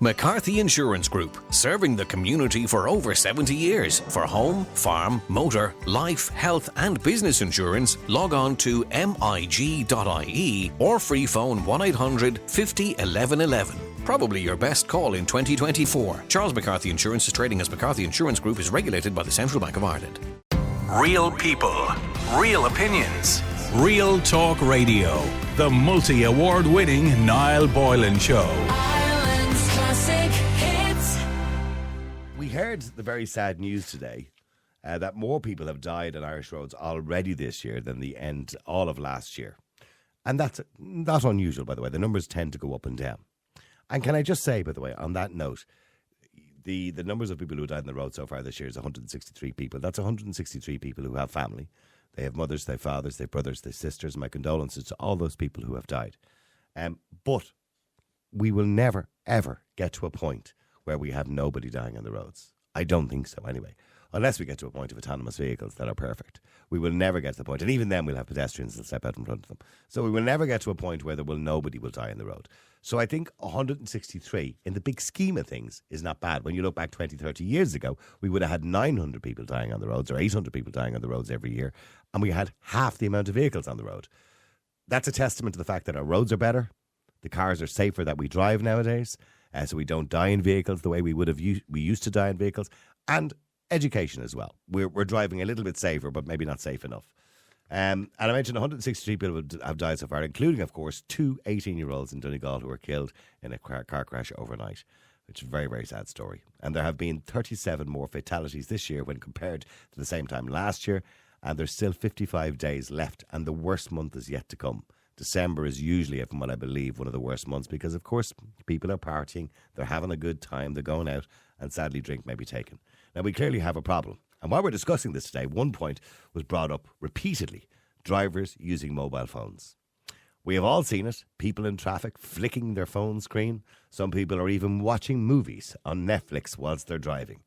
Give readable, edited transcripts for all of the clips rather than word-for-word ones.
McCarthy Insurance Group, serving the community for over 70 years. For home, farm, motor, life, health and business insurance, log on to mig.ie or free phone 1800 50 11 11. Probably your best call in 2024. Charles McCarthy Insurance is trading as McCarthy Insurance Group, is regulated by the Central Bank of Ireland. Real people, real opinions. Real Talk Radio. The multi-award winning Niall Boylan Show. We heard the very sad news today that more people have died on Irish roads already this year than the end all of last year. And that's not unusual, by the way. The numbers tend to go up and down. And can I just say, by the way, on that note, the numbers of people who died on the road so far this year is 163 people. That's 163 people who have family. They have mothers, they have fathers, they have brothers, they have sisters. My condolences to all those people who have died. But we will never, ever get to a point where we have nobody dying on the roads. I don't think so, anyway. Unless we get to a point of autonomous vehicles that are perfect. We will never get to the point. And even then we'll have pedestrians that step out in front of them. So we will never get to a point where nobody will die on the road. So I think 163, in the big scheme of things, is not bad. When you look back 20, 30 years ago, we would have had 900 people dying on the roads or 800 people dying on the roads every year. And we had half the amount of vehicles on the road. That's a testament to the fact that our roads are better. The cars are safer that we drive nowadays. So we don't die in vehicles the way we used to die in vehicles. And education as well. We're driving a little bit safer, but maybe not safe enough. And I mentioned 163 people have died so far, including, of course, two 18-year-olds in Donegal who were killed in a car crash overnight, which is a very, very sad story. And there have been 37 more fatalities this year when compared to the same time last year. And there's still 55 days left, and the worst month is yet to come. December is usually, from what I believe, one of the worst months because, of course, people are partying, they're having a good time, they're going out, and sadly drink may be taken. Now, we clearly have a problem. And while we're discussing this today, one point was brought up repeatedly: drivers using mobile phones. We have all seen it, people in traffic flicking their phone screen. Some people are even watching movies on Netflix whilst they're driving.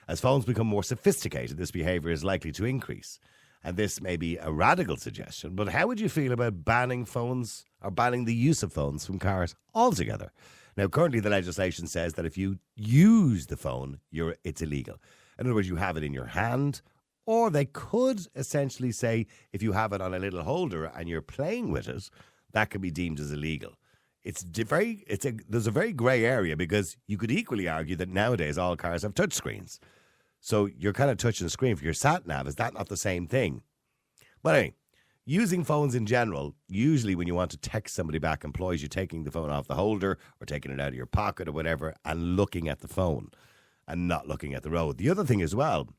As phones become more sophisticated, this behaviour is likely to increase. And this may be a radical suggestion, but how would you feel about banning phones or banning the use of phones from cars altogether? Now, currently the legislation says that if you use the phone, it's illegal. In other words, you have it in your hand, or they could essentially say if you have it on a little holder and you're playing with it, that could be deemed as illegal. There's a very grey area because you could equally argue that nowadays all cars have touchscreens. So you're kind of touching the screen for your sat-nav. Is that not the same thing? But anyway, using phones in general, usually when you want to text somebody back, employs you taking the phone off the holder or taking it out of your pocket or whatever and looking at the phone and not looking at the road. The other thing as well,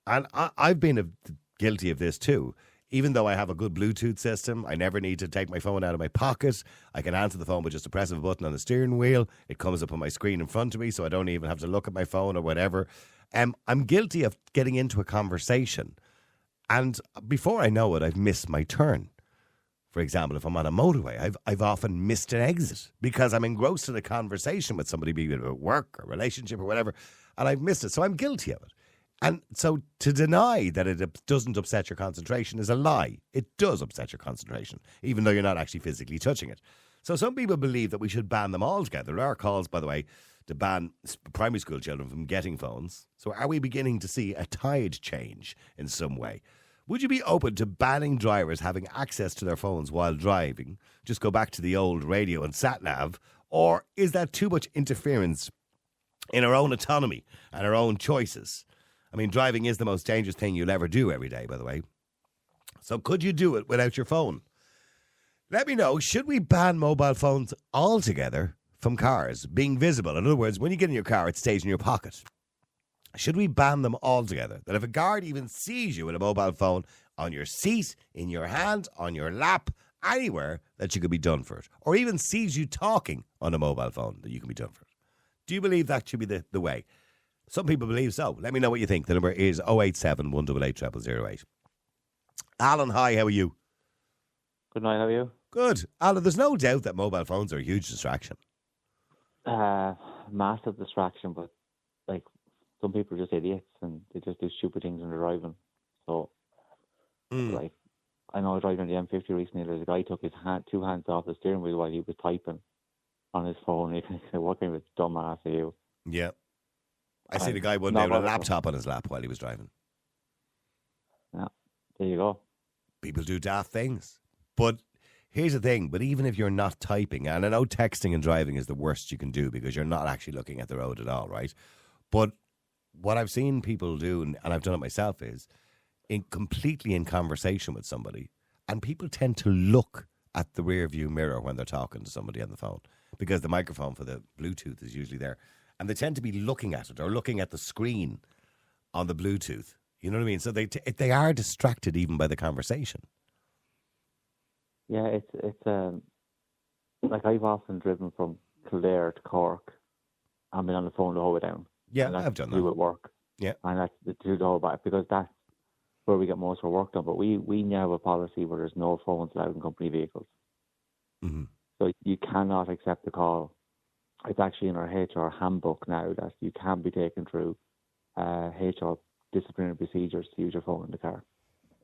and I've been guilty of this too, even though I have a good Bluetooth system, I never need to take my phone out of my pocket. I can answer the phone with just a press of a button on the steering wheel. It comes up on my screen in front of me, so I don't even have to look at my phone or whatever. I'm guilty of getting into a conversation, and before I know it, I've missed my turn. For example, if I'm on a motorway, I've often missed an exit because I'm engrossed in a conversation with somebody, be it about work or relationship or whatever, and I've missed it. So I'm guilty of it. And so to deny that it doesn't upset your concentration is a lie. It does upset your concentration, even though you're not actually physically touching it. So some people believe that we should ban them altogether. There are calls, by the way, to ban primary school children from getting phones. So are we beginning to see a tide change in some way? Would you be open to banning drivers having access to their phones while driving? Just go back to the old radio and sat-nav? Or is that too much interference in our own autonomy and our own choices? I mean, driving is the most dangerous thing you'll ever do every day, by the way. So could you do it without your phone? Let me know, should we ban mobile phones altogether from cars being visible? In other words, when you get in your car, it stays in your pocket. Should we ban them altogether? That if a guard even sees you with a mobile phone on your seat, in your hand, on your lap, anywhere, that you could be done for it. Or even sees you talking on a mobile phone, that you can be done for it. Do you believe that should be the way? Some people believe so. Let me know what you think. The number is 087 188 0008. Alan, hi, how are you? Good night, how are you? Good. Alan, there's no doubt that mobile phones are a huge distraction. Massive distraction, but like some people are just idiots and they just do stupid things when they're driving. So, like, I know I was driving on the M50 recently. There's a guy took his two hands off the steering wheel while he was typing on his phone. You can say, what kind of dumbass are you? Yeah. I seen a And guy one not day with a bothered. laptop on his lap while he was driving. Yeah, there you go. People do daft things. But here's the thing, but even if you're not typing, and I know texting and driving is the worst you can do because you're not actually looking at the road at all, right? But what I've seen people do, and I've done it myself, is completely in conversation with somebody, and people tend to look at the rear view mirror when they're talking to somebody on the phone because the microphone for the Bluetooth is usually there. And they tend to be looking at it or looking at the screen on the Bluetooth. You know what I mean? So they are distracted even by the conversation. Yeah, it's like I've often driven from Kildare to Cork and been on the phone the whole way down. Yeah, And that's I've done to do that. with work. Yeah. And that's to do the whole back because that's where we get most of our work done. But we now have a policy where there's no phones allowed in company vehicles. Mm-hmm. So you cannot accept the call. It's actually in our HR handbook now that you can be taken through HR disciplinary procedures to use your phone in the car.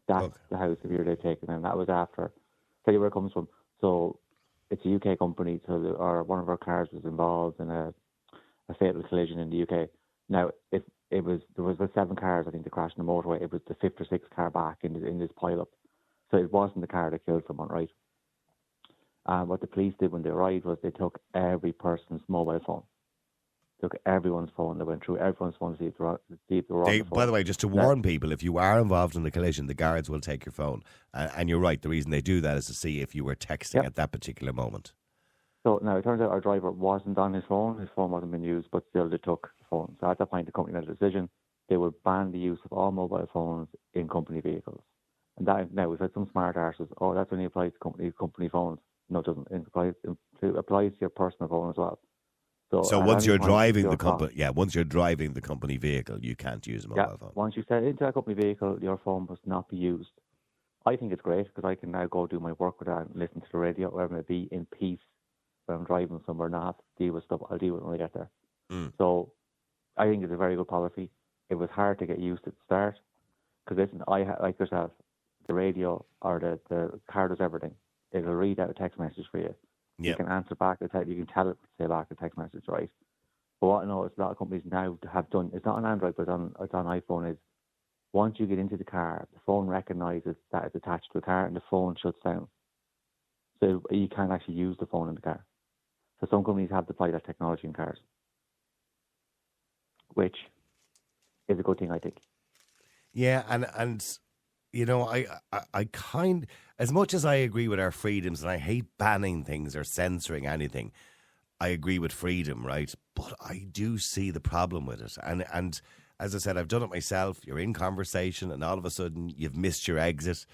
That's how severe they've taken it. And that was after. Tell you where it comes from. So it's a UK company. So one of our cars was involved in a fatal collision in the UK. Now, if there was 7 cars, I think, that crashed on the motorway. It was the 5th or 6th car back in this pile-up. So it wasn't the car that killed someone, right? What the police did when they arrived was they took every person's mobile phone. Took everyone's phone. They went through everyone's phone to see if they were on the phone. By the way, just to warn people, if you are involved in the collision, the guards will take your phone. And you're right, the reason they do that is to see if you were texting at that particular moment. So now it turns out our driver wasn't on his phone. His phone wasn't being used, but still they took the phone. So at that point, the company made a decision. They would ban the use of all mobile phones in company vehicles. And that now we've had some smart arses. Oh, that's only applies to company phones. No, it doesn't. It applies to your personal phone as well. So once you're driving the company vehicle, you can't use a mobile phone. Once you set into a company vehicle, your phone must not be used. I think it's great because I can now go do my work with that and listen to the radio, wherever it may be, in peace. When I'm driving somewhere, not have to deal with stuff. I'll deal with it when I get there. So I think it's a very good policy. It was hard to get used to at the start because listen, like yourself, the radio or the car does everything. It'll read out a text message for you. Yep. You can answer back the text. You can tell it to say back a text message, right? But what I know is a lot of companies now have done. It's not on Android, but it's on iPhone. Is once you get into the car, the phone recognises that it's attached to the car, and the phone shuts down. So you can't actually use the phone in the car. So some companies have deployed that technology in cars, which is a good thing, I think. Yeah, and you know, I kind, as much as I agree with our freedoms and I hate banning things or censoring anything, I agree with freedom, right? But I do see the problem with it. And as I said, I've done it myself. You're in conversation and all of a sudden you've missed your exit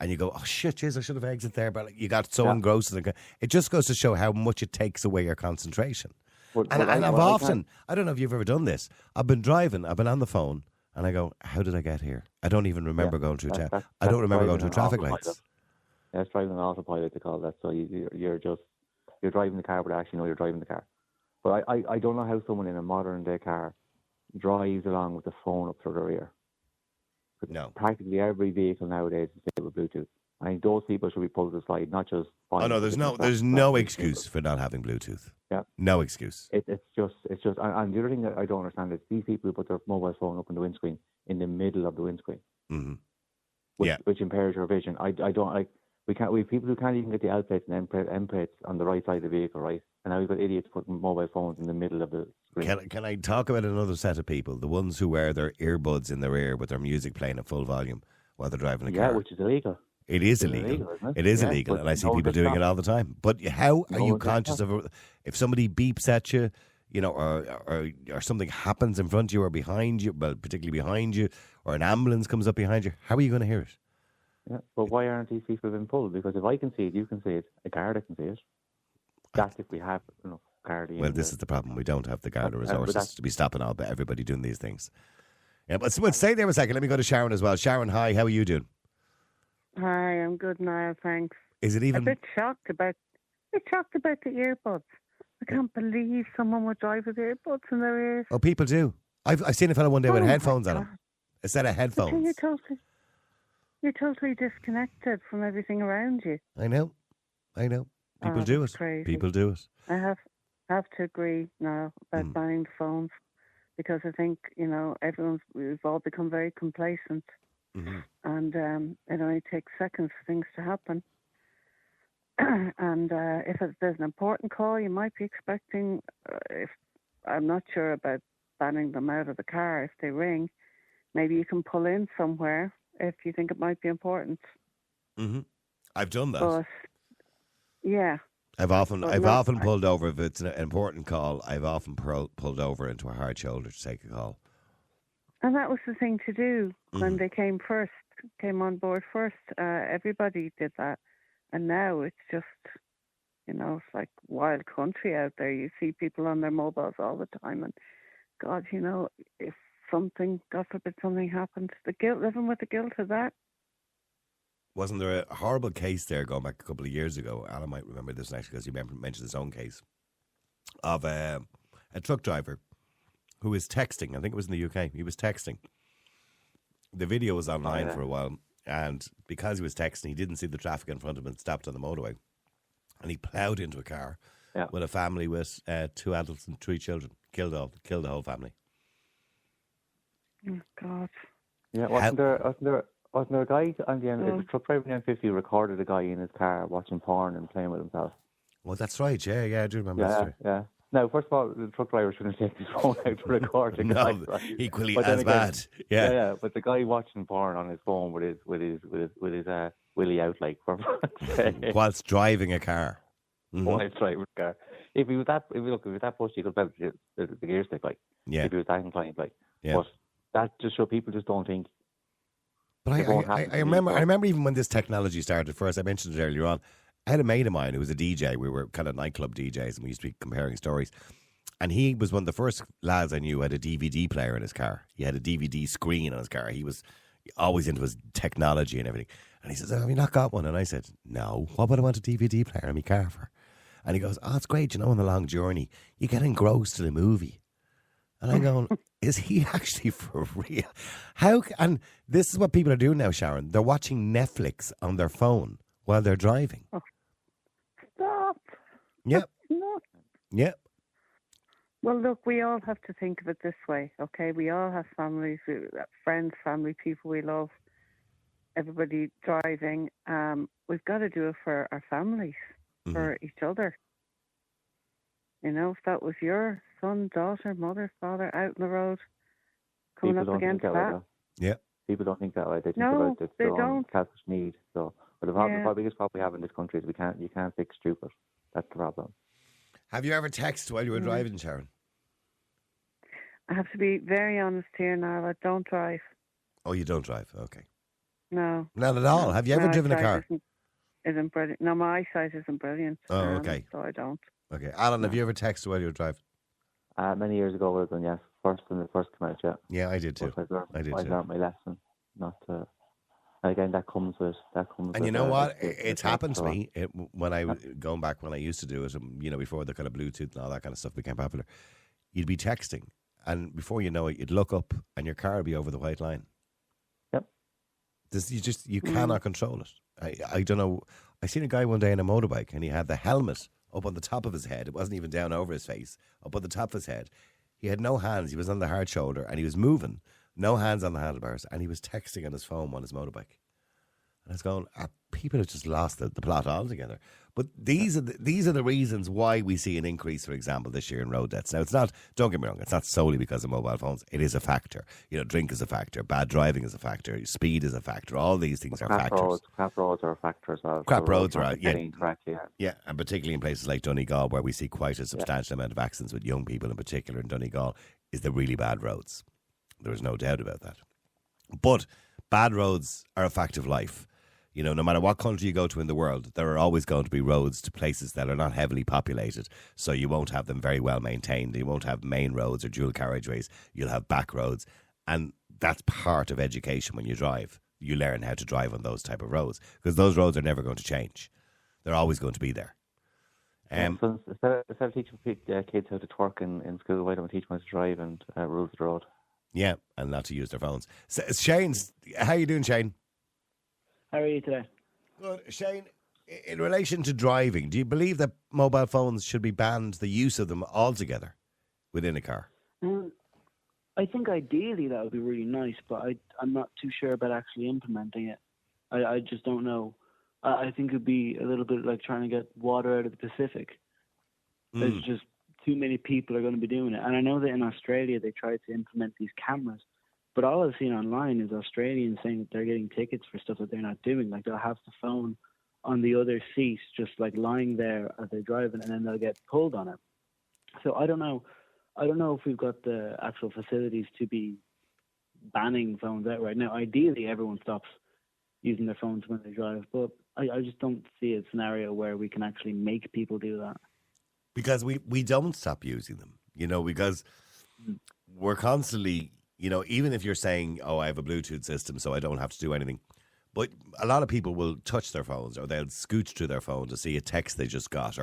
and you go, oh shit, jeez, I should have exited there. But you got so engrossed in it just goes to show how much it takes away your concentration. And I've often, I don't know if you've ever done this. I've been driving, I've been on the phone, and I go, how did I get here? I don't even remember going through I don't remember going through traffic lights. That's driving an autopilot, they call that. So you're driving the car, but actually know you're driving the car. But I don't know how someone in a modern day car drives along with the phone up to their ear. No. Practically every vehicle nowadays is fitted with Bluetooth. I think those people should be pulled to the side, not just. Oh no, there's no excuse for not having Bluetooth. Yeah, no excuse. It's just, and the other thing that I don't understand is these people who put their mobile phone up on the windscreen in the middle of the windscreen, which impairs your vision. I don't like. We have people who can't even get the L plates and M plates on the right side of the vehicle, right? And now we've got idiots putting mobile phones in the middle of the screen. Can I talk about another set of people? The ones who wear their earbuds in their ear with their music playing at full volume while they're driving a car. Yeah, which is illegal. It is illegal. It is illegal, and I see people doing it all the time. But how are you conscious of if somebody beeps at you, you know, or something happens in front of you or behind you, well, particularly behind you, or an ambulance comes up behind you? How are you going to hear it? Yeah, but why aren't these people being pulled? Because if I can see it, you can see it. A Garda can see it. That's if we have Garda. Well, this is the problem. We don't have the Garda resources to be stopping everybody doing these things. Yeah, but stay there a second. Let me go to Sharon as well. Sharon, hi. How are you doing? Hi, I'm good, Niall, thanks. Is it even... A bit shocked about the earbuds. I can't believe someone would drive with earbuds in their ears. Oh, people do. I've seen a fellow one day with headphones on him. A set of headphones. You're totally disconnected from everything around you. I know. People do it. Crazy. People do it. I have have to agree now about banning the phones, because I think, we've all become very complacent, and it only takes seconds for things to happen. And if there's an important call, you might be expecting, I'm not sure about banning them out of the car if they ring. Maybe you can pull in somewhere if you think it might be important. I've done that. But, yeah. I've often pulled over if it's an important call. I've often pulled over into a hard shoulder to take a call. And that was the thing to do when they came on board first. Everybody did that. And now it's just, it's like wild country out there. You see people on their mobiles all the time. And God, if something, God forbid something happened, living with the guilt of that. Wasn't there a horrible case there going back a couple of years ago? Alan might remember this actually because he mentioned his own case of a truck driver who was texting. I think it was in the UK. He was texting. The video was online for a while. And because he was texting, he didn't see the traffic in front of him and stopped on the motorway. And he ploughed into a car with a family with 2 adults and 3 children. Killed the whole family. Oh, God. Yeah, wasn't there a guy on the end? The truck driver on the M50 recorded a guy in his car watching porn and playing with himself. Well, that's right. Yeah, I do remember that story. Yeah. Now, first of all, the truck driver shouldn't take his phone out to record it. No, equally as bad. Yeah. But the guy watching porn on his phone with his willy out, like, for fuck's sake. Whilst driving a car. Whilst driving a car. If he was that pushy, he could have the gear stick, like. Yeah. If he was that inclined, like. Yeah. But that just shows people just don't think. But I remember even when this technology started first, I mentioned it earlier on, I had a mate of mine who was a DJ. We were kind of nightclub DJs and we used to be comparing stories. And he was one of the first lads I knew who had a DVD player in his car. He had a DVD screen on his car. He was always into his technology and everything. And he says, have you not got one? And I said, no. What would I want a DVD player in my car for? And he goes, it's great. On the long journey, you get engrossed in a movie. And I'm going, is he actually for real? And this is what people are doing now, Sharon. They're watching Netflix on their phone while they're driving. Oh, stop. Yep. Not. Yep. Well, look, we all have to think of it this way, okay? We all have families, friends, family, people we love, everybody driving. We've got to do it for our families, for each other. If that was your son, daughter, mother, father out on the road, coming up against that. Yeah. People don't think that way. They think about it. They don't. Selfish need. So, but the biggest problem we have in this country is you can't fix stupid. That's the problem. Have you ever texted while you were driving, Sharon? I have to be very honest here now. I don't drive. Oh, you don't drive? Okay. No. Not at all? Have you ever driven a car? Isn't brilliant. No, my eyesight isn't brilliant. Oh, okay. So I don't. Okay. Alan, have you ever texted while you were driving? Many years ago, I was done, yes. When it first came out, yeah. Yeah, I did too. I learned my lesson. Not to... Again, that comes with. And you know what? It's happened to me when I used to do it. Before the kind of Bluetooth and all that kind of stuff became popular. You'd be texting, and before you know it, you'd look up, and your car would be over the white line. Yep. You cannot control it. I don't know. I seen a guy one day in a motorbike, and he had the helmet up on the top of his head. It wasn't even down over his face. Up on the top of his head, he had no hands. He was on the hard shoulder, and he was moving. No hands on the handlebars, and he was texting on his phone on his motorbike. And I was going, people have just lost the plot altogether. But these are the reasons why we see an increase, for example, this year in road deaths. Now, it's not, don't get me wrong, it's not solely because of mobile phones. It is a factor. Drink is a factor, bad driving is a factor, speed is a factor. All these things are factors. Crap roads are a factor as well. Crap roads are, correctly, yeah, and particularly in places like Donegal, where we see quite a substantial amount of accidents with young people in particular in Donegal, is the really bad roads. There is no doubt about that. But bad roads are a fact of life. No matter what country you go to in the world, there are always going to be roads to places that are not heavily populated. So you won't have them very well maintained. You won't have main roads or dual carriageways. You'll have back roads. And that's part of education when you drive. You learn how to drive on those type of roads. Because those roads are never going to change. They're always going to be there. So instead of teaching kids how to twerk in school, why don't we teach them how to drive and rules the road? Yeah, and not to use their phones. So, Shane, how are you doing, Shane? How are you today? Good. Shane, in relation to driving, do you believe that mobile phones should be banned, the use of them altogether within a car? I think ideally that would be really nice, but I'm not too sure about actually implementing it. I just don't know. I think it'd be a little bit like trying to get water out of the Pacific. There's just too many people are going to be doing it. And I know that in Australia they tried to implement these cameras, but all I've seen online is Australians saying that they're getting tickets for stuff that they're not doing. Like they'll have the phone on the other seat, just like lying there as they're driving, and then they'll get pulled on it. So I don't know if we've got the actual facilities to be banning phones outright. Now, ideally, everyone stops using their phones when they drive, but I just don't see a scenario where we can actually make people do that. Because we don't stop using them, because we're constantly, even if you're saying, oh, I have a Bluetooth system, so I don't have to do anything. But a lot of people will touch their phones, or they'll scooch through their phone to see a text they just got,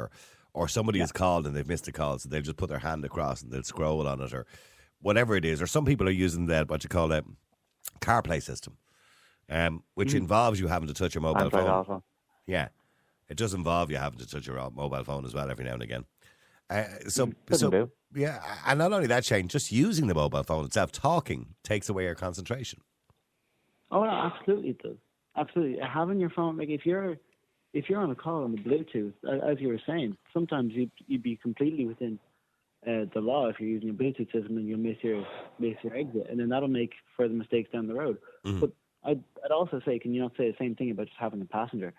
or somebody has called and they've missed a call, so they'll just put their hand across and they'll scroll on it, or whatever it is. Or some people are using what you call a CarPlay system, which involves you having to touch your mobile phone. Also. Yeah, it does involve you having to touch your mobile phone as well every now and again. So yeah, and not only that, Shane, just using the mobile phone itself, talking, takes away your concentration. Oh, no, absolutely it does. Absolutely, having your phone, like if you're on a call on the Bluetooth, as you were saying, sometimes you'd be completely within the law if you're using a Bluetooth system and you'll miss your exit, and then that'll make further mistakes down the road. Mm-hmm. But I'd also say, can you not say the same thing about just having a passenger?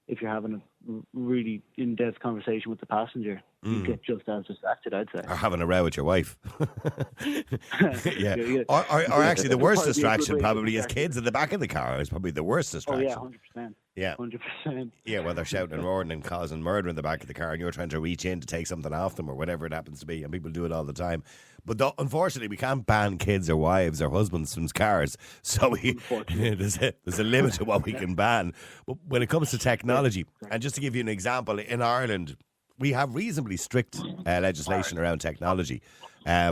If you're having a really in-depth conversation with the passenger, you get just as distracted, I'd say. Or having a row with your wife. Yeah. Or actually, the worst distraction probably is kids in the back of the car. Is probably the worst distraction. Oh, yeah, 100%. Yeah. 100%. Yeah, well, they're shouting and roaring and causing murder in the back of the car, and you're trying to reach in to take something off them or whatever it happens to be, and people do it all the time. But unfortunately, we can't ban kids or wives or husbands from cars, so there's a limit to what we can ban. But when it comes to technology, and just to give you an example, in Ireland, we have reasonably strict legislation around technology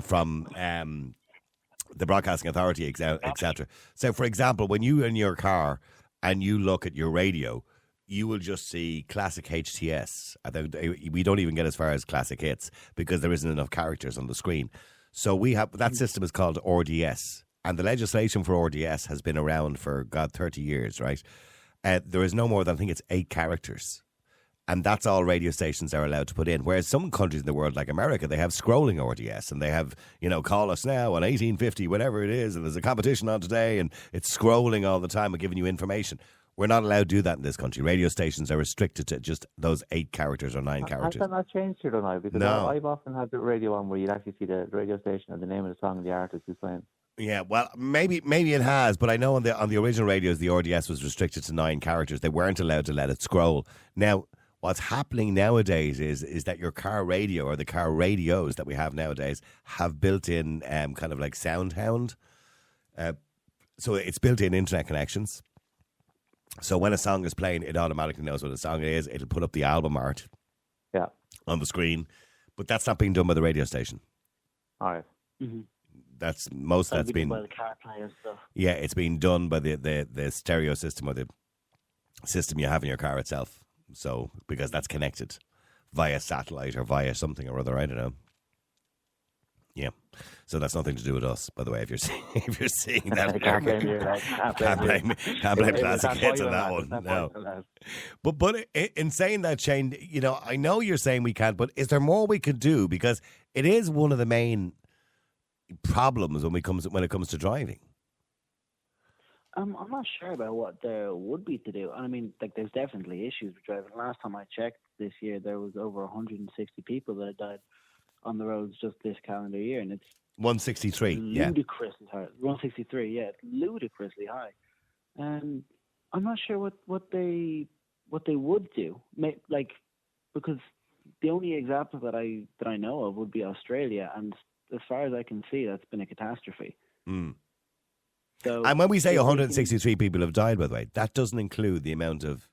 from the Broadcasting Authority, etc. So, for example, when you're in your car and you look at your radio, you will just see classic HTS. We don't even get as far as classic hits because there isn't enough characters on the screen. So we have that system is called RDS, and the legislation for RDS has been around for 30 years, right? There is no more than, I think it's 8 characters. And that's all radio stations are allowed to put in. Whereas some countries in the world, like America, they have scrolling RDS, and they have, call us now on 1850, whatever it is, and there's a competition on today, and it's scrolling all the time and giving you information. We're not allowed to do that in this country. Radio stations are restricted to just those 8 characters or 9 characters. Has that not changed here, now? Because no. I've often had the radio on where you'd actually see the radio station and the name of the song and the artist who's playing. Yeah, well, maybe it has, but I know on the original radios, the RDS was restricted to 9 characters. They weren't allowed to let it scroll. Now, what's happening nowadays is that your car radio, or the car radios that we have nowadays, have built-in kind of like SoundHound. So it's built-in internet connections. So when a song is playing, it automatically knows what the song is. It'll put up the album art on the screen. But that's not being done by the radio station. All right. Mm-hmm. That's been by the CarPlay and stuff. Yeah, it's being done by the stereo system, or the system you have in your car itself. So, because that's connected via satellite or via something or other, I don't know. Yeah, so that's nothing to do with us, by the way. If you're seeing that, can't blame classic hits on that one. No, but in saying that, Shane, I know you're saying we can't, but is there more we could do? Because it is one of the main problems when it comes to driving. I'm not sure about what there would be to do. I mean, like, there's definitely issues with driving. Last time I checked this year, there was over 160 people that had died on the roads just this calendar year, and it's 163. Ludicrously high. 163, yeah, ludicrously high. And I'm not sure what they would do, because the only example that I know of would be Australia, and as far as I can see, that's been a catastrophe. Mm. So, and when we say 163 people have died, by the way, that doesn't include the amount of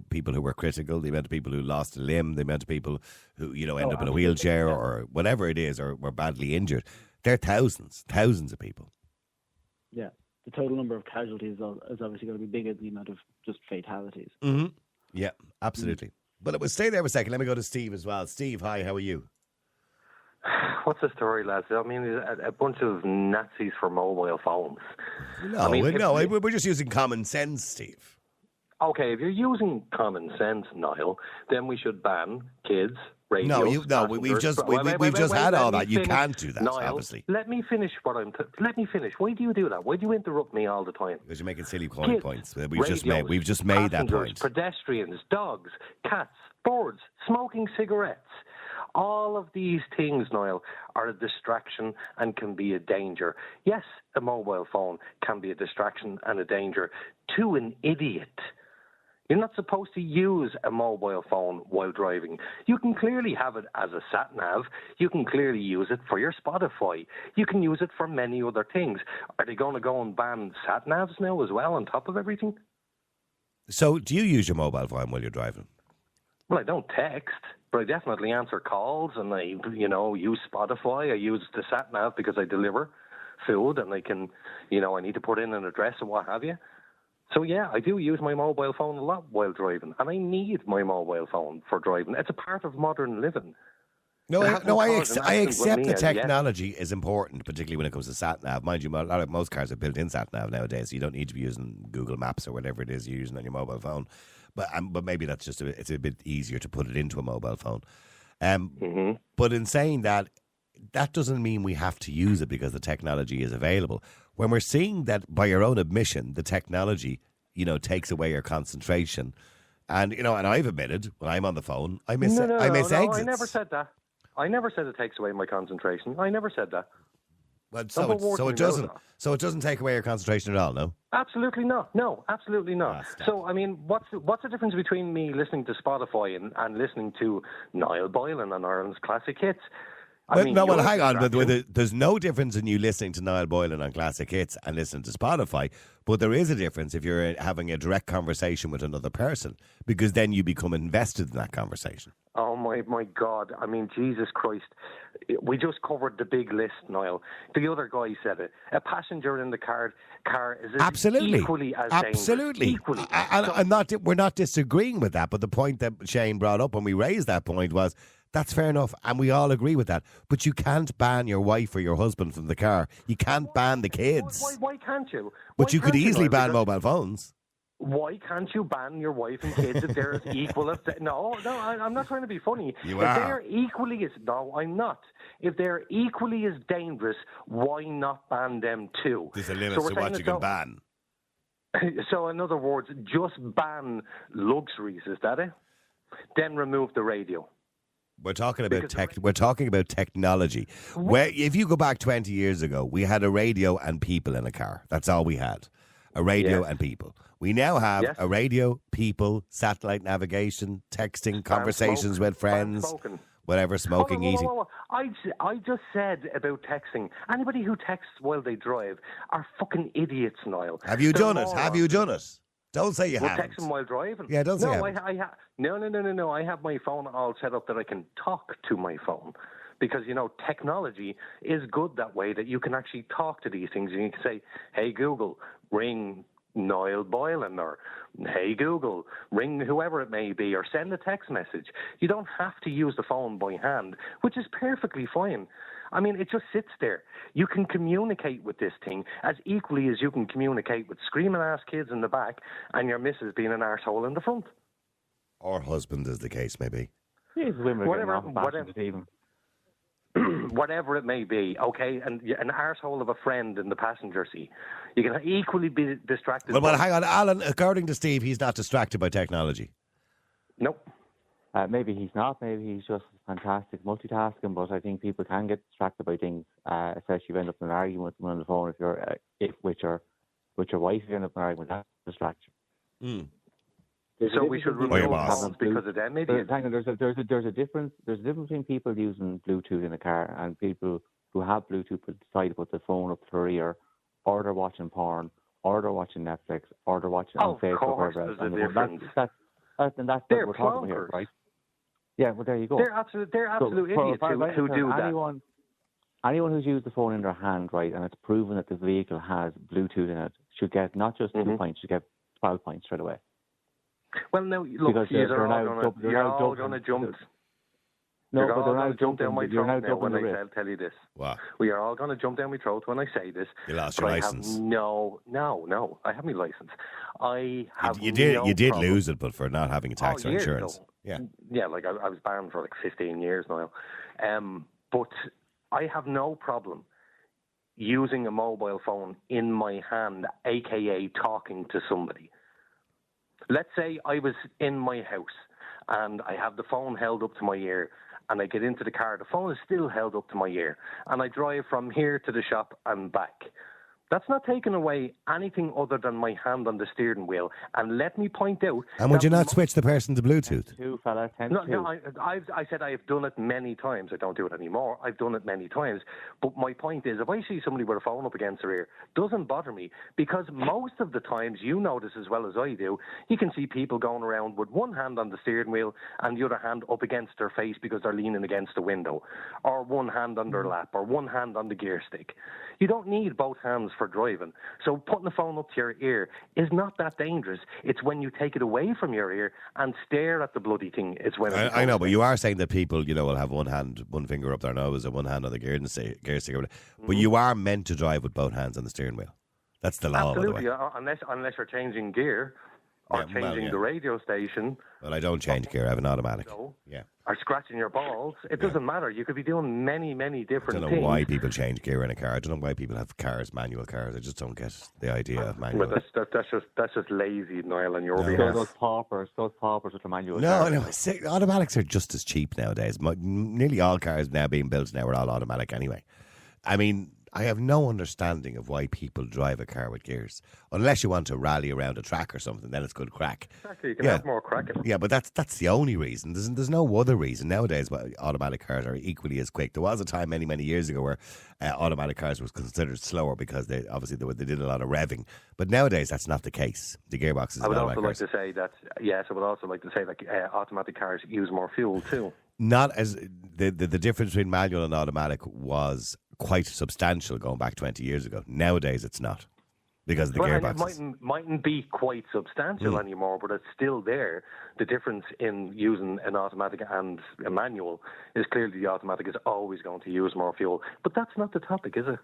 people who were critical, the amount of people who lost a limb, the amount of people who end up in a wheelchair or whatever it is, or were badly injured. There are thousands of people. Yeah, the total number of casualties is obviously going to be bigger than the amount of just fatalities. Mm-hmm. Yeah, absolutely. But it was stay there for a second. Let me go to Steve as well. Steve, hi, how are you? What's the story, lads? I mean, a bunch of Nazis for mobile phones. No, I mean, we're just using common sense, Steve. Okay, if you're using common sense, Niall, then we should ban kids, radios. We've just had all that. You can't do that, Niall, obviously. Let me finish let me finish. Why do you do that? Why do you interrupt me all the time? Because you're making silly points. We've Radios, just made that passengers, point. Pedestrians, dogs, cats, birds, smoking cigarettes. All of these things, Niall, are a distraction and can be a danger. Yes, a mobile phone can be a distraction and a danger to an idiot. You're not supposed to use a mobile phone while driving. You can clearly have it as a sat-nav. You can clearly use it for your Spotify. You can use it for many other things. Are they going to go and ban sat-navs now as well on top of everything? So do you use your mobile phone while you're driving? Well, I don't text, but I definitely answer calls, and I, use Spotify. I use the sat-nav because I deliver food, and I can, I need to put in an address and what have you. So, yeah, I do use my mobile phone a lot while driving, and I need my mobile phone for driving. It's a part of modern living. I accept the technology is important, particularly when it comes to sat-nav. Mind you, most cars are built-in sat-nav nowadays, so you don't need to be using Google Maps or whatever it is you're using on your mobile phone. But maybe that's just it's a bit easier to put it into a mobile phone. But in saying that, that doesn't mean we have to use it because the technology is available. When we're seeing that, by your own admission, the technology, takes away your concentration, and and I've admitted when I'm on the phone, I miss exits. I never said that. I never said it takes away my concentration. I never said that. Well, so it doesn't. So it doesn't take away your concentration at all, no? Absolutely not. No, absolutely not. So, I mean, what's the difference between me listening to Spotify and listening to Niall Boylan on Ireland's Classic Hits? Hang on. There's no difference in you listening to Niall Boylan on Classic Hits and listening to Spotify, but there is a difference if you're having a direct conversation with another person, because then you become invested in that conversation. Oh, my God. I mean, Jesus Christ. We just covered the big list, Niall. The other guy said it. A passenger in the car is equally as dangerous. Equally. We're not disagreeing with that, but the point that Shane brought up when we raised that point was, that's fair enough, and we all agree with that. But you can't ban your wife or your husband from the car. You can't ban the kids. Why can't you? But you could easily ban mobile phones. Why can't you ban your wife and kids if they're as equal as... No, I'm not trying to be funny. You if are. They're equally as... No, I'm not. If they're equally as dangerous, why not ban them too? There's a limit to what you can ban. So, in other words, just ban luxuries, is that it? Then remove the radio. We're talking about technology. Where if you go back 20 years ago, we had a radio and people in a car. That's all we had. A radio and people. We now have a radio, people, satellite navigation, texting, conversations with friends, whatever, smoking easy. I just said about texting. Anybody who texts while they drive are fucking idiots, Niall. Have you done it? Have you done it? Don't say you haven't. Texting while driving? Yeah, don't say No. I have my phone all set up that I can talk to my phone. Because, technology is good that way, that you can actually talk to these things. And you can say, hey, Google, ring Niall Boylan, or hey, Google, ring whoever it may be, or send a text message. You don't have to use the phone by hand, which is perfectly fine. I mean, it just sits there. You can communicate with this thing as equally as you can communicate with screaming-ass kids in the back and your missus being an arsehole in the front. Or husband, as the case may be. Whatever it may be, okay? And an arsehole of a friend in the passenger seat. You can equally be distracted. Well, hang on, Alan, according to Steve, he's not distracted by technology. Nope. Maybe he's not. Maybe he's just fantastic multitasking. But I think people can get distracted by things, especially if you end up in an argument with someone on the phone. If you're with your wife, if you end up in an argument, that's a distraction. So we should remove phones because of them. Maybe there's a difference. There's a difference between people using Bluetooth in a car and people who have Bluetooth but decide to put the phone up to their ear, or they're watching porn, or they're watching Netflix, or they're watching on Facebook. Of course, there's a difference. That's what we're talking about here, right? Yeah, well, there you go. They're absolute idiots who do that. Anyone who's used the phone in their hand, right, and it's proven that the vehicle has Bluetooth in it, should get not just 2 points, should get 12 points straight away. Well, now, look, Because you're all going to jump. No, you're but all they're going now to jump down my throat now when I risk. tell you this. What? We are all going to jump down my throat when I say this. You lost your but license. No. I have my license. I have You did problem. lose it, but for not having tax or years insurance. ago. Yeah. Like I was banned for like 15 years now. But I have no problem using a mobile phone in my hand, aka talking to somebody. Let's say I was in my house and I have the phone held up to my ear and I get into the car. The phone is still held up to my ear and I drive from here to the shop and back. That's not taking away anything other than my hand on the steering wheel. And let me point out... And would you not switch the person to Bluetooth? Two, fella, 10 No, I said I have done it many times. I don't do it anymore. I've done it many times. But my point is, if I see somebody with a phone up against their ear, it doesn't bother me. Because most of the times, you know this as well as I do, you can see people going around with one hand on the steering wheel and the other hand up against their face because they're leaning against the window. Or one hand on their lap, or one hand on the gear stick. You don't need both hands for driving. So putting the phone up to your ear is not that dangerous. It's when you take it away from your ear and stare at the bloody thing. It's when I know, but you are saying that people, will have one finger up their nose and one hand on the gear stick. But you are meant to drive with both hands on the steering wheel. That's the law. Absolutely, unless you're changing gear or changing the radio station. Well, I don't change gear. I have an automatic. Or scratching your balls. It doesn't matter. You could be doing many, many different things. I don't know why people change gear in a car. I don't know why people have manual cars. I just don't get the idea of manual. But that's just lazy, Niall, and your behalf. Those paupers with the manual cars. No. Automatics are just as cheap nowadays. Nearly all cars now being built now are all automatic anyway. I mean, I have no understanding of why people drive a car with gears. Unless you want to rally around a track or something, then it's good crack. Exactly, you can have more crack in it. Yeah, but that's the only reason. There's no other reason. Nowadays, automatic cars are equally as quick. There was a time many, many years ago where automatic cars was considered slower because they did a lot of revving. But nowadays, that's not the case. The gearboxes. I would also like to say that automatic cars use more fuel too. Not as the difference between manual and automatic was quite substantial going back 20 years ago. Nowadays, it's not because of the gearboxes. It mightn't be quite substantial anymore, but it's still there. The difference in using an automatic and a manual is clearly the automatic is always going to use more fuel. But that's not the topic, is it?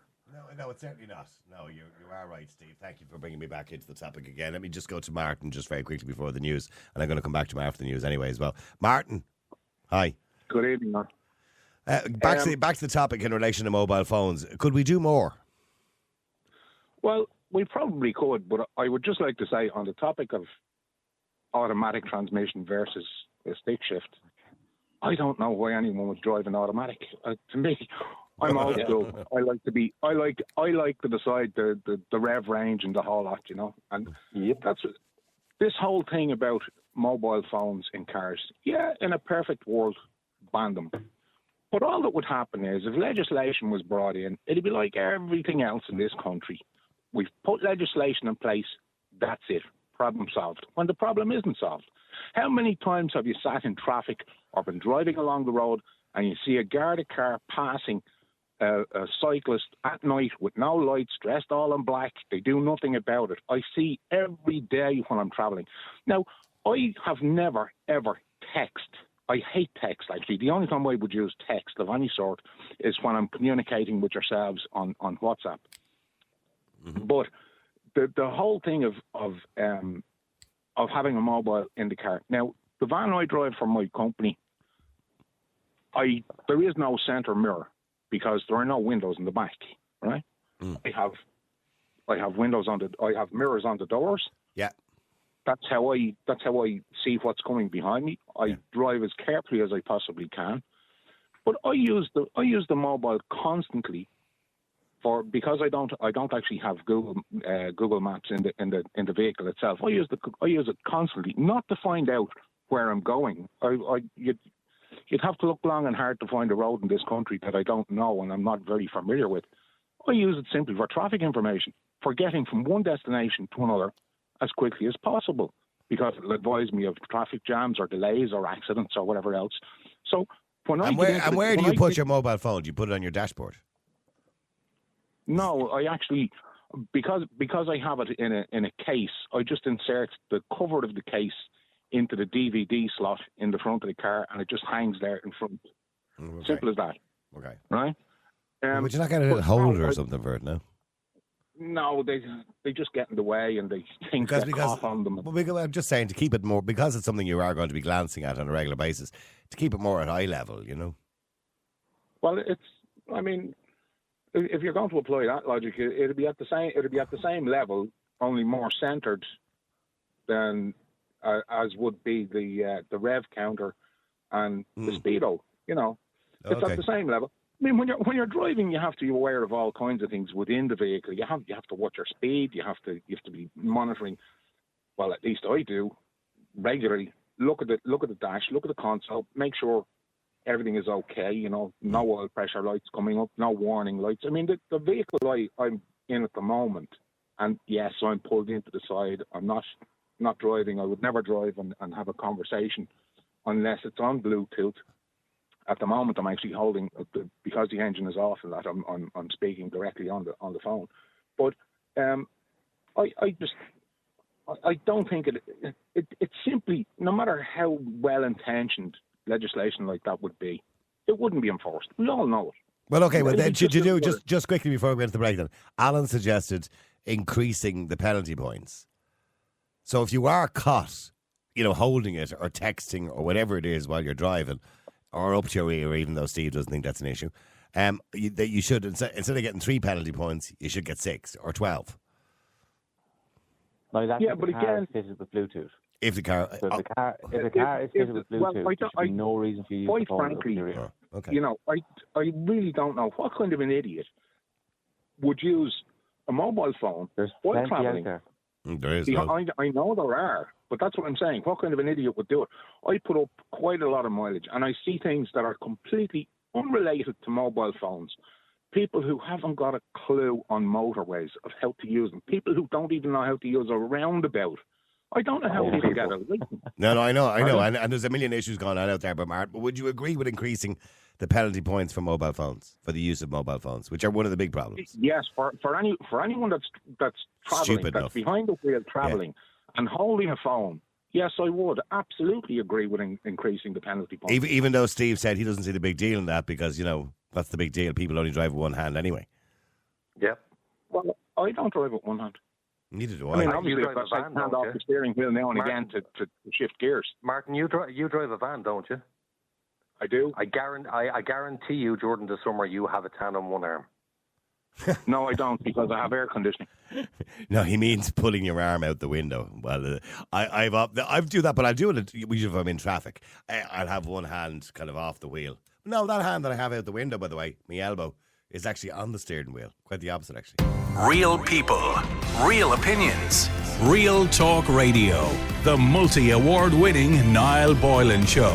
No, it's certainly not. No, you are right, Steve. Thank you for bringing me back into the topic again. Let me just go to Martin just very quickly before the news, and I'm going to come back to him after the news anyway as well. Martin, hi. Good evening, man. Back to the topic in relation to mobile phones. Could we do more? Well, we probably could, but I would just like to say on the topic of automatic transmission versus a stick shift, I don't know why anyone would drive an automatic. To me, I'm old school. I like to decide the rev range and the whole lot, And that's this whole thing about mobile phones in cars. Yeah, in a perfect world, ban them. But all that would happen is if legislation was brought in, it'd be like everything else in this country. We've put legislation in place, that's it. Problem solved. When the problem isn't solved. How many times have you sat in traffic or been driving along the road and you see a guarded car passing a cyclist at night with no lights, dressed all in black? They do nothing about it. I see every day when I'm travelling. Now, I have never, ever texted. I hate text, actually. The only time I would use text of any sort is when I'm communicating with yourselves on WhatsApp. Mm-hmm. But the whole thing of having a mobile in the car. Now, the van I drive for my company, there is no centre mirror because there are no windows in the back, right? Mm. I have mirrors on the doors. Yeah. That's how I see what's coming behind me. I drive as carefully as I possibly can, but I use the mobile constantly because I don't actually have Google Maps in the vehicle itself. I use it constantly, not to find out where I'm going. You'd have to look long and hard to find a road in this country that I don't know and I'm not very familiar with. I use it simply for traffic information, for getting from one destination to another as quickly as possible, because it'll advise me of traffic jams or delays or accidents or whatever else. So where do you put your mobile phone? Do you put it on your dashboard? No, I actually, because I have it in a case, I just insert the cover of the case into the DVD slot in the front of the car, and it just hangs there in front. Okay. Simple as that. Okay. Right? Would you not get a holder or something for it, no? No, they just get in the way, and they think Because cough on them. I'm just saying, to keep it more, because it's something you are going to be glancing at on a regular basis, to keep it more at eye level, you know? Well, I mean, if you're going to apply that logic, it'll be at the same level, only more centered than as would be the rev counter and the speedo. You know, it's at the same level. I mean, when you're driving, you have to be aware of all kinds of things within the vehicle. You have to watch your speed. You have to be monitoring. Well, at least I do regularly. Look at the dash. Look at the console. Make sure everything is okay. You know, no oil pressure lights coming up. No warning lights. I mean, the vehicle I'm in at the moment, and yes, I'm pulled into the side. I'm not driving. I would never drive and have a conversation unless it's on Bluetooth. At the moment, I'm actually holding, because the engine is off and that, I'm speaking directly on the phone. But I don't think it's simply, no matter how well intentioned legislation like that would be, it wouldn't be enforced. We all know it. Well, okay. Well, then should you do just quickly before we get to the break? Then Alan suggested increasing the penalty points. So if you are caught, you know, holding it or texting or whatever it is while you're driving, or up to your ear, even though Steve doesn't think that's an issue, that you should, instead of getting 3 penalty points, you should get 6 or 12. No, that's but car again, is fitted with Bluetooth. If the car, So if the car is fitted with Bluetooth, there should be no reason for you to use the phone up to your ear. Okay. You know, I really don't know what kind of an idiot would use a mobile phone There's while plenty traveling. out there. There is. See, I know there are, but that's what I'm saying. What kind of an idiot would do it? I put up quite a lot of mileage, and I see things that are completely unrelated to mobile phones. People who haven't got a clue on motorways of how to use them. People who don't even know how to use a roundabout. I don't know how people get it. No, I know. And there's a million issues going on out there, but Martin, would you agree with increasing the penalty points for mobile phones, for the use of mobile phones, which are one of the big problems? Yes, for anyone that's traveling, that's behind the wheel traveling and holding a phone. Yes, I would absolutely agree with increasing the penalty points. Even though Steve said he doesn't see the big deal in that because, you know, that's the big deal. People only drive with one hand anyway. Yep. Well, I don't drive with one hand. Neither do I mean, I. obviously, drive I've got a van, hand don't off you? the steering wheel now and Martin, again to shift gears. Martin, you drive a van, don't you? I do. I guarantee you, during the summer, you have a tan on one arm. No, I don't, because I have air conditioning. No, he means pulling your arm out the window. Well, I do that, but I'll do it usually if I'm in traffic. I'll have one hand kind of off the wheel. No, that hand that I have out the window, by the way, my elbow, is actually on the steering wheel. Quite the opposite, actually. Real people, real opinions. Real Talk Radio. The multi-award winning Niall Boylan Show.